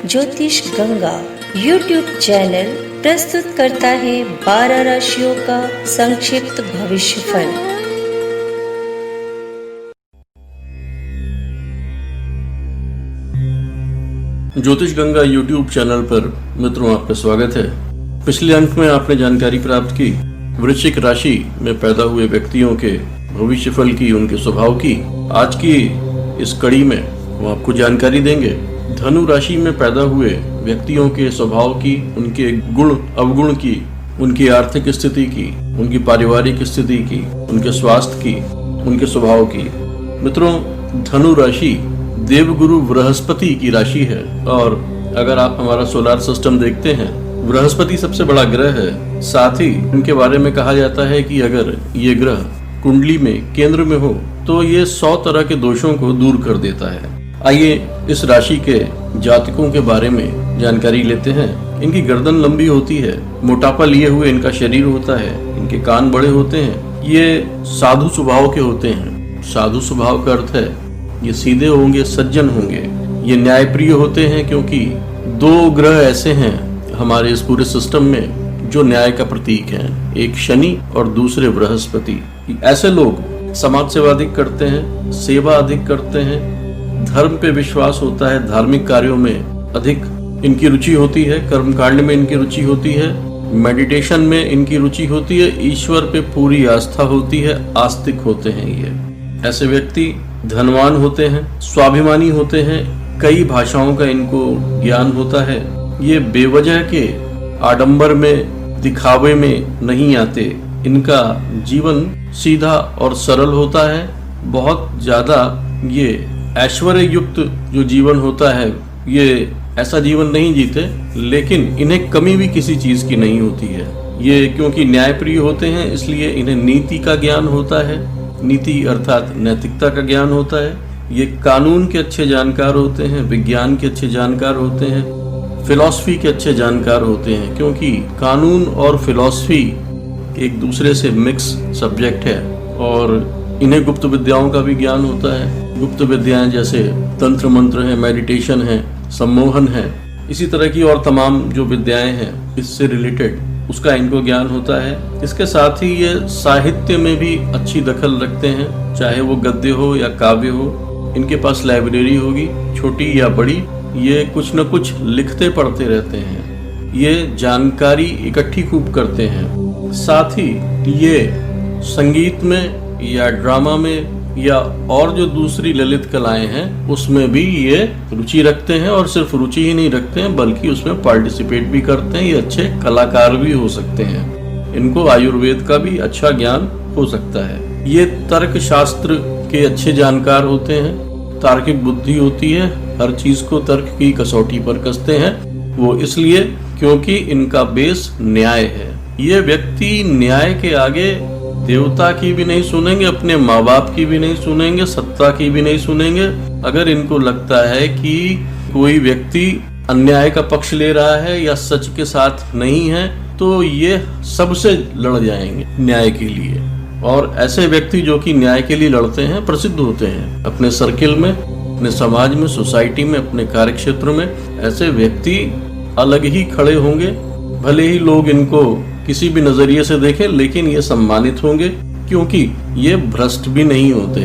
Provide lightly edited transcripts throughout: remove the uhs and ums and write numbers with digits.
ज्योतिष Ganga YouTube channel प्रस्तुत करता है 12 राशियों का संक्षिप्त भविष्यफल। ज्योतिष गंगा यूट्यूब चैनल पर मित्रों आपका स्वागत है। पिछले अंक में आपने जानकारी प्राप्त की वृश्चिक राशि में पैदा हुए व्यक्तियों के भविष्यफल की, उनके स्वभाव की। आज की इस कड़ी में वो आपको जानकारी देंगे धनु राशि में पैदा हुए व्यक्तियों के स्वभाव की, उनके गुण अवगुण की, उनकी आर्थिक स्थिति की, उनकी पारिवारिक स्थिति की, उनके स्वास्थ्य की, उनके स्वभाव की। मित्रों, धनु राशि देवगुरु बृहस्पति की राशि है और अगर आप हमारा सोलर सिस्टम देखते हैं, बृहस्पति सबसे बड़ा ग्रह है। साथ ही इनके बारे में कहा जाता है कि अगर ये ग्रह कुंडली में केंद्र में हो तो ये 100 तरह के दोषों को दूर कर देता है। आइए इस राशि के जातकों के बारे में जानकारी लेते हैं। इनकी गर्दन लंबी होती है, मोटापा लिए हुए इनका शरीर होता है, इनके कान बड़े होते हैं, ये साधु स्वभाव के होते हैं। साधु स्वभाव का अर्थ है ये सीधे होंगे, सज्जन होंगे, ये न्यायप्रिय होते हैं क्योंकि 2 ग्रह ऐसे हैं हमारे इस पूरे सिस्टम में जो न्याय का प्रतीक हैं, एक शनि और दूसरे बृहस्पति। ऐसे लोग समाज सेवा अधिक करते हैं, सेवा अधिक करते हैं, धर्म पे विश्वास होता है, धार्मिक कार्यों में अधिक इनकी रुचि होती है, कर्मकांड में इनकी रुचि होती है, मेडिटेशन में इनकी रुचि होती है, ईश्वर पे पूरी आस्था होती है, आस्तिक होते हैं ये। ऐसे व्यक्ति धनवान होते हैं, स्वाभिमानी होते हैं, कई भाषाओं का इनको ज्ञान होता है। ये बेवजह के आडंबर में, दिखावे में नहीं आते। इनका जीवन सीधा और सरल होता है। बहुत ज्यादा ये ऐश्वर्य युक्त जो जीवन होता है, ये ऐसा जीवन नहीं जीते, लेकिन इन्हें कमी भी किसी चीज की नहीं होती है। ये क्योंकि न्यायप्रिय होते हैं इसलिए इन्हें नीति का ज्ञान होता है। नीति अर्थात नैतिकता का ज्ञान होता है। ये कानून के अच्छे जानकार होते हैं, विज्ञान के अच्छे जानकार होते हैं, फिलॉसफी के अच्छे जानकार होते हैं, क्योंकि कानून और फिलॉसफी एक दूसरे से मिक्स सब्जेक्ट है। और इन्हें गुप्त विद्याओं का भी ज्ञान होता है। गुप्त विद्याएं जैसे तंत्र मंत्र है, मेडिटेशन है, सम्मोहन है, इसी तरह की और तमाम जो विद्याएं हैं इससे रिलेटेड उसका इनको ज्ञान होता है। इसके साथ ही ये साहित्य में भी अच्छी दखल रखते हैं, चाहे वो गद्य हो या काव्य हो। इनके पास लाइब्रेरी होगी, छोटी या बड़ी, ये कुछ न कुछ लिखते पढ़ते रहते हैं। ये जानकारी इकट्ठी खूब करते हैं। साथ ही ये संगीत में या ड्रामा में या और जो दूसरी ललित कलाएं हैं उसमें भी ये रुचि रखते हैं। और सिर्फ रुचि ही नहीं रखते हैं बल्कि उसमें पार्टिसिपेट भी करते हैं। ये अच्छे कलाकार भी हो सकते हैं। इनको आयुर्वेद का भी अच्छा ज्ञान हो सकता है। ये तर्क शास्त्र के अच्छे जानकार होते हैं। तार्किक बुद्धि होती है, हर चीज को तर्क की कसौटी पर कसते हैं। वो इसलिए क्योंकि इनका बेस न्याय है। ये व्यक्ति न्याय के आगे देवता की भी नहीं सुनेंगे, अपने माँ बाप की भी नहीं सुनेंगे, सत्ता की भी नहीं सुनेंगे। अगर इनको लगता है कि कोई व्यक्ति अन्याय का पक्ष ले रहा है या सच के साथ नहीं है तो ये सबसे लड़ जाएंगे न्याय के लिए। और ऐसे व्यक्ति जो कि न्याय के लिए लड़ते हैं प्रसिद्ध होते हैं अपने सर्किल में, अपने समाज में, सोसाइटी में, अपने कार्य क्षेत्र में। ऐसे व्यक्ति अलग ही खड़े होंगे। भले ही लोग इनको किसी भी नजरिए से देखें, लेकिन ये सम्मानित होंगे क्योंकि ये भ्रष्ट भी नहीं होते।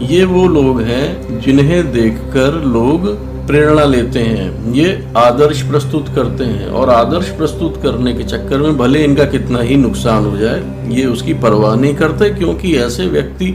ये वो लोग हैं जिन्हें देखकर लोग प्रेरणा लेते हैं। ये आदर्श प्रस्तुत करते हैं और आदर्श प्रस्तुत करने के चक्कर में भले इनका कितना ही नुकसान हो जाए, ये उसकी परवाह नहीं करते, क्योंकि ऐसे व्यक्ति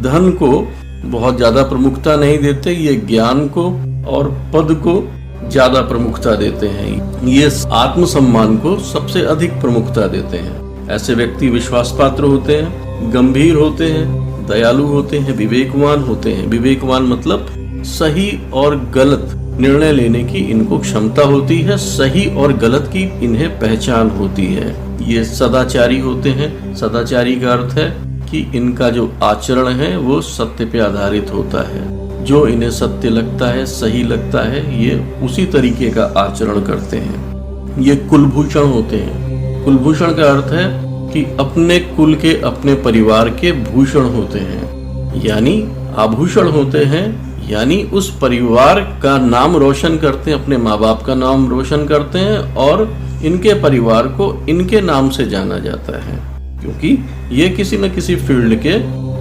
धन को बहुत ज्यादा प्रमुखता नहीं देते। ये ज्ञान को और पद को ज्यादा प्रमुखता देते हैं। ये आत्मसम्मान को सबसे अधिक प्रमुखता देते हैं। ऐसे व्यक्ति विश्वास पात्र होते हैं, गंभीर होते हैं, दयालु होते हैं, विवेकवान होते हैं। विवेकवान मतलब सही और गलत निर्णय लेने की इनको क्षमता होती है, सही और गलत की इन्हें पहचान होती है। ये सदाचारी होते हैं। सदाचारी का अर्थ है कि इनका जो आचरण है वो सत्य पे आधारित होता है। जो इन्हें सत्य लगता है, सही लगता है, ये उसी तरीके का आचरण करते हैं। ये कुलभूषण होते हैं। कुलभूषण का अर्थ है कि अपने कुल के, अपने परिवार के भूषण होते हैं, यानी आभूषण होते हैं। यानी उस परिवार का नाम रोशन करते हैं, अपने माँ बाप का नाम रोशन करते हैं और इनके परिवार को इनके नाम से जाना जाता है, क्योंकि ये किसी न किसी फील्ड के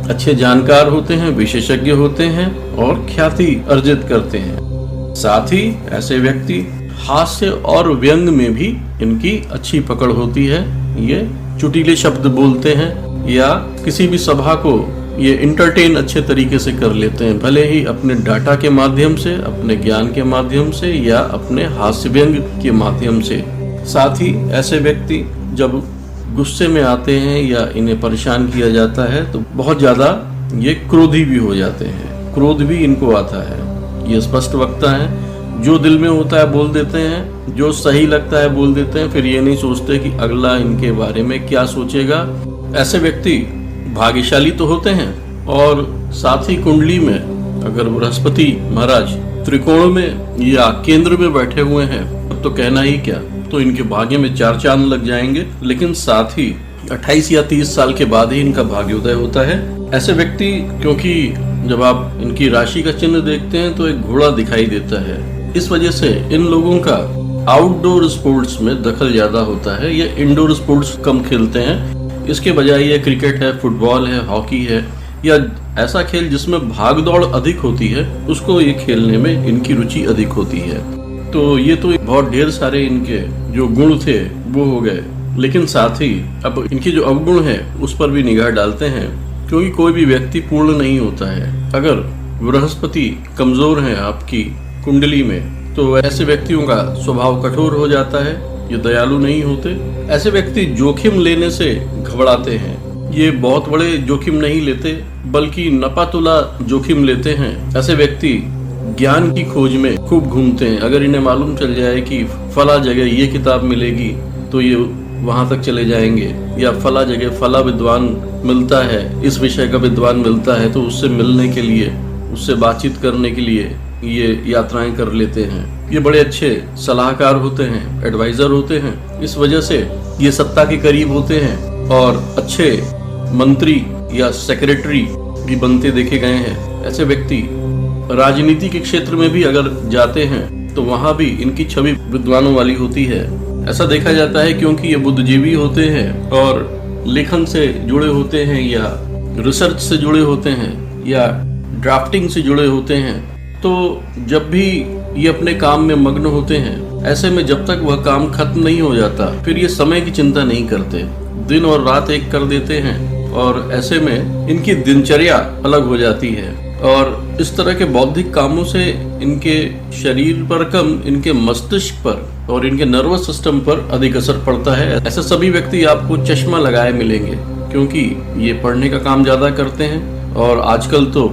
अच्छे जानकार होते हैं, विशेषज्ञ होते हैं और ख्याति अर्जित करते हैं। साथ ही ऐसे व्यक्ति हास्य और व्यंग में भी इनकी अच्छी पकड़ होती है। ये चुटीले शब्द बोलते हैं या किसी भी सभा को ये इंटरटेन अच्छे तरीके से कर लेते हैं, भले ही अपने डाटा के माध्यम से, अपने ज्ञान के माध्यम से या अपने हास्य व्यंग के माध्यम से। साथ ही ऐसे व्यक्ति जब गुस्से में आते हैं या इन्हें परेशान किया जाता है तो बहुत ज्यादा ये क्रोधी भी हो जाते हैं, क्रोध भी इनको आता है। ये स्पष्ट वक्ता है, जो दिल में होता है बोल देते हैं, जो सही लगता है बोल देते हैं, फिर ये नहीं सोचते कि अगला इनके बारे में क्या सोचेगा। ऐसे व्यक्ति भाग्यशाली तो होते हैं और साथ ही कुंडली में अगर बृहस्पति महाराज त्रिकोण में या केंद्र में बैठे हुए हैं तो कहना ही क्या, तो इनके भाग्य में 4 चांद लग जाएंगे। लेकिन साथ ही 28 या 30 साल के बाद ही इनका भाग्योदय होता है। ऐसे व्यक्ति, क्योंकि जब आप इनकी राशि का चिन्ह देखते हैं तो एक घोड़ा दिखाई देता है, इस वजह से इन लोगों का आउटडोर स्पोर्ट्स में दखल ज्यादा होता है। ये इंडोर स्पोर्ट्स कम खेलते हैं, इसके बजाय ये क्रिकेट है, फुटबॉल है, हॉकी है या ऐसा खेल जिसमें भाग दौड़ अधिक होती है, उसको ये खेलने में इनकी रुचि अधिक होती है। तो ये तो बहुत ढेर सारे इनके जो गुण थे वो हो गए, लेकिन साथ ही अब इनके जो अवगुण है उस पर भी निगाह डालते हैं, क्योंकि कोई भी व्यक्ति पूर्ण नहीं होता है। अगर बृहस्पति कमजोर है आपकी कुंडली में तो ऐसे व्यक्तियों का स्वभाव कठोर हो जाता है, ये दयालु नहीं होते। ऐसे व्यक्ति जोखिम लेने से घबराते हैं, ये बहुत बड़े जोखिम नहीं लेते बल्कि नपातुला जोखिम लेते हैं। ऐसे व्यक्ति ज्ञान की खोज में खूब घूमते हैं। अगर इन्हें मालूम चल जाए कि फला जगह ये किताब मिलेगी तो ये वहां तक चले जाएंगे, या फला जगह फला विद्वान मिलता है, इस विषय का विद्वान मिलता है, तो उससे मिलने के लिए, उससे बातचीत करने के लिए ये यात्राएं कर लेते हैं। ये बड़े अच्छे सलाहकार होते हैं, एडवाइजर होते हैं, इस वजह से ये सत्ता के करीब होते हैं और अच्छे मंत्री या सेक्रेटरी भी बनते देखे गए हैं। ऐसे व्यक्ति राजनीति के क्षेत्र में भी अगर जाते हैं तो वहां भी इनकी छवि विद्वानों वाली होती है। ऐसा देखा जाता है क्योंकि ये बुद्धिजीवी होते हैं और लेखन से जुड़े होते हैं या रिसर्च से जुड़े होते हैं या ड्राफ्टिंग से जुड़े होते हैं। तो जब भी ये अपने काम में मग्न होते हैं, ऐसे में जब तक वह काम खत्म नहीं हो जाता फिर ये समय की चिंता नहीं करते, दिन और रात एक कर देते हैं और ऐसे में इनकी दिनचर्या अलग हो जाती है। और इस तरह के बौद्धिक कामों से इनके शरीर पर कम, इनके मस्तिष्क पर और इनके नर्वस सिस्टम पर अधिक असर पड़ता है। ऐसे सभी व्यक्ति आपको चश्मा लगाए मिलेंगे, क्योंकि ये पढ़ने का काम ज्यादा करते हैं और आजकल तो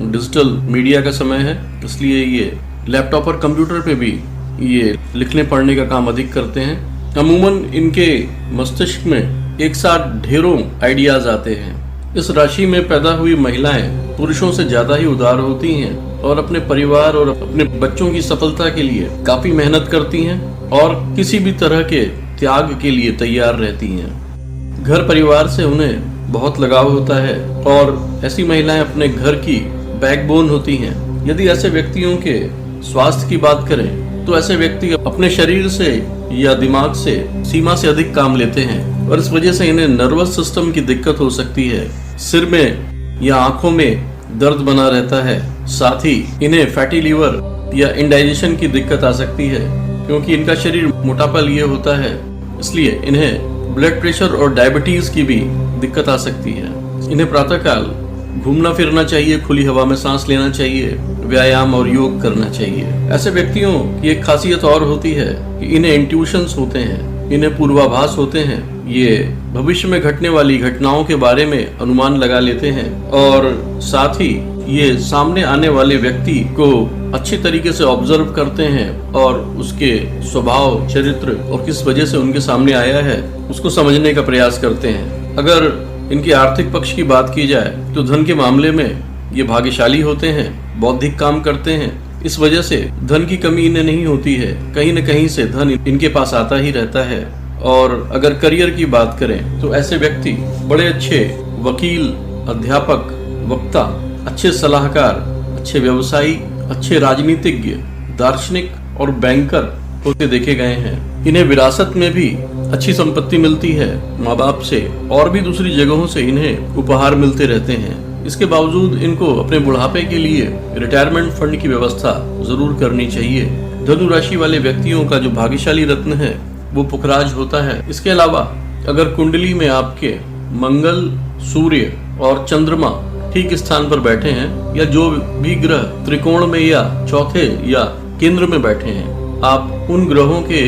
डिजिटल मीडिया का समय है, इसलिए ये लैपटॉप और कंप्यूटर पे भी ये लिखने पढ़ने का काम अधिक करते हैं। अमूमन इनके मस्तिष्क में एक साथ ढेरों आइडियाज आते हैं। इस राशि में पैदा हुई महिलाएं पुरुषों से ज्यादा ही उदार होती हैं और अपने परिवार और अपने बच्चों की सफलता के लिए काफी मेहनत करती हैं और किसी भी तरह के त्याग के लिए तैयार रहती हैं। घर परिवार से उन्हें बहुत लगाव होता है और ऐसी महिलाएं अपने घर की बैकबोन होती हैं। यदि ऐसे व्यक्तियों के स्वास्थ्य की बात करें तो ऐसे व्यक्ति अपने शरीर से या दिमाग से सीमा से अधिक काम लेते हैं और इस वजह से इन्हें नर्वस सिस्टम की दिक्कत हो सकती है। सिर में या आंखों में दर्द बना रहता है। साथ ही इन्हें फैटी लीवर या इंडाइजेशन की दिक्कत आ सकती है, क्योंकि इनका शरीर मोटापा लिए होता है, इसलिए इन्हें ब्लड प्रेशर और डायबिटीज की भी दिक्कत आ सकती है। इन्हें प्रातःकाल घूमना फिरना चाहिए, खुली हवा में सांस लेना चाहिए, व्यायाम और योग करना चाहिए। ऐसे व्यक्तियों की एक खासियत और होती है कि इन्हें इंट्यूशंस होते हैं, इन्हें पूर्वाभास होते हैं। ये भविष्य में घटने वाली घटनाओं के बारे में अनुमान लगा लेते हैं और साथ ही ये सामने आने वाले व्यक्ति को अच्छी तरीके से ऑब्जर्व करते हैं और उसके स्वभाव, चरित्र और किस वजह से उनके सामने आया है उसको समझने का प्रयास करते हैं। अगर इनके आर्थिक पक्ष की बात की जाए तो धन के मामले में ये भाग्यशाली होते हैं, बौद्धिक काम करते हैं, इस वजह से धन की कमी इन्हें नहीं होती है। कहीं न कहीं से धन इनके पास आता ही रहता है। और अगर करियर की बात करें तो ऐसे व्यक्ति बड़े अच्छे वकील, अध्यापक, वक्ता, अच्छे सलाहकार, अच्छे व्यवसायी, अच्छे राजनीतिज्ञ, दार्शनिक और बैंकर होते देखे गए हैं। इन्हें विरासत में भी अच्छी संपत्ति मिलती है माँ बाप से, और भी दूसरी जगहों से इन्हें उपहार मिलते रहते हैं। इसके बावजूद इनको अपने बुढ़ापे के लिए रिटायरमेंट फंड की व्यवस्था जरूर करनी चाहिए। धनु राशि वाले व्यक्तियों का जो भाग्यशाली रत्न है वो पुखराज होता है। इसके अलावा अगर कुंडली में आपके मंगल, सूर्य और चंद्रमा ठीक स्थान पर बैठे हैं, या जो भी ग्रह त्रिकोण में या चौथे या केंद्र में बैठे हैं, आप उन ग्रहों के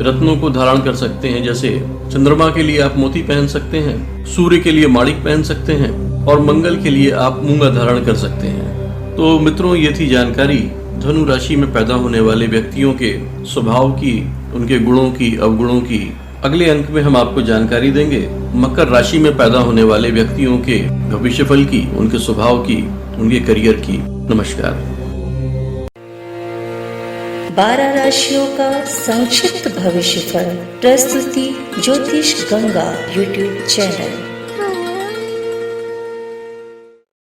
रत्नों को धारण कर सकते हैं। जैसे चंद्रमा के लिए आप मोती पहन सकते हैं, सूर्य के लिए माणिक पहन सकते हैं, और मंगल के लिए आप मूंगा धारण कर सकते हैं। तो मित्रों, ये थी जानकारी धनु राशि में पैदा होने वाले व्यक्तियों के स्वभाव की, उनके गुणों की, अवगुणों की। अगले अंक में हम आपको जानकारी देंगे मकर राशि में पैदा होने वाले व्यक्तियों के भविष्यफल की, उनके स्वभाव की, उनके करियर की। नमस्कार। 12 राशियों का संक्षिप्त भविष्यफल, प्रस्तुति ज्योतिष गंगा यूट्यूब चैनल।